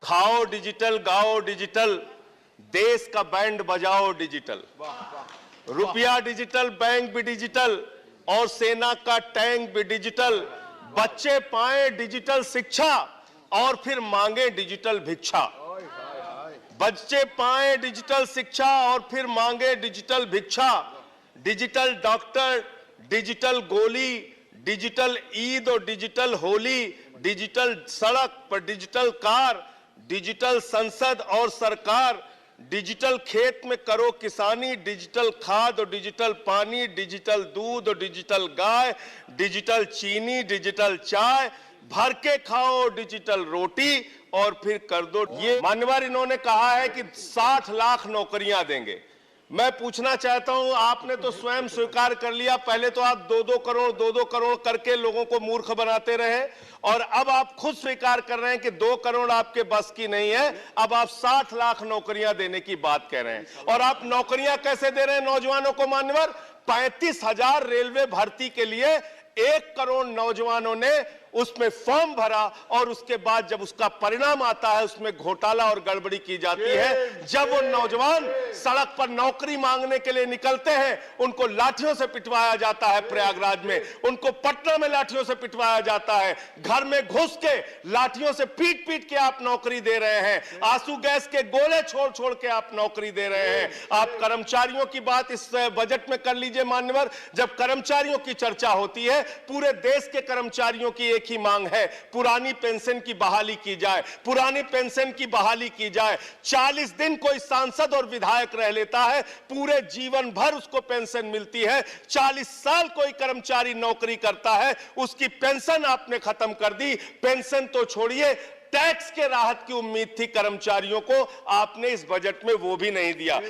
खाओ डिजिटल, गाओ डिजिटल, देश का बैंड बजाओ डिजिटल। रुपया डिजिटल, बैंक भी डिजिटल और सेना का टैंक भी डिजिटल। बच्चे पाएं डिजिटल शिक्षा और फिर मांगे डिजिटल भिक्षा। बच्चे पाएं डिजिटल शिक्षा और फिर मांगे डिजिटल भिक्षा। डिजिटल डॉक्टर, डिजिटल गोली, डिजिटल ईद और डिजिटल होली, डिजिटल सड़क पर डिजिटल कार, डिजिटल संसद और सरकार, डिजिटल खेत में करो किसानी, डिजिटल खाद और डिजिटल पानी, डिजिटल दूध और डिजिटल गाय, डिजिटल चीनी, डिजिटल चाय, भर के खाओ डिजिटल रोटी और फिर कर दो। ये मान्यवर इन्होंने कहा है कि 60 लाख नौकरियां देंगे। मैं पूछना चाहता हूं, आपने तो स्वयं स्वीकार कर लिया, पहले तो आप 2-2 करोड़ करके लोगों को मूर्ख बनाते रहे और अब आप खुद स्वीकार कर रहे हैं कि 2 करोड़ आपके बस की नहीं है। अब आप 60 लाख नौकरियां देने की बात कह रहे हैं। और आप नौकरियां कैसे दे रहे हैं नौजवानों को मान्यवर? 35,000 रेलवे भर्ती के लिए 1 करोड़ नौजवानों ने उसमें फॉर्म भरा और उसके बाद जब उसका परिणाम आता है उसमें घोटाला और गड़बड़ी की जाती है। जब वो नौजवान सड़क पर नौकरी मांगने के लिए निकलते हैं उनको लाठियों से पिटवाया जाता है प्रयागराज में, उनको पटना में लाठियों से पिटवाया जाता है, घर में घुस के लाठियों से पीट पीट के आप नौकरी दे रहे हैं, आंसू गैस के गोले छोड़ छोड़ के आप नौकरी दे रहे हैं। आप कर्मचारियों की बात इस बजट में कर लीजिए मान्यवर। जब कर्मचारियों की चर्चा होती है, पूरे देश के कर्मचारियों की एक ही मांग है, पुरानी पेंशन की बहाली की जाए, पुरानी पेंशन की बहाली की जाए। 40 दिन कोई सांसद और विधायक रह लेता है, पूरे जीवन भर उसको पेंशन मिलती है। 40 साल कोई कर्मचारी नौकरी करता है, उसकी पेंशन आपने खत्म कर दी। पेंशन तो छोड़िए, टैक्स के राहत की उम्मीद थी कर्मचारियों को, आपने इस बजट में वो भी नहीं दिया।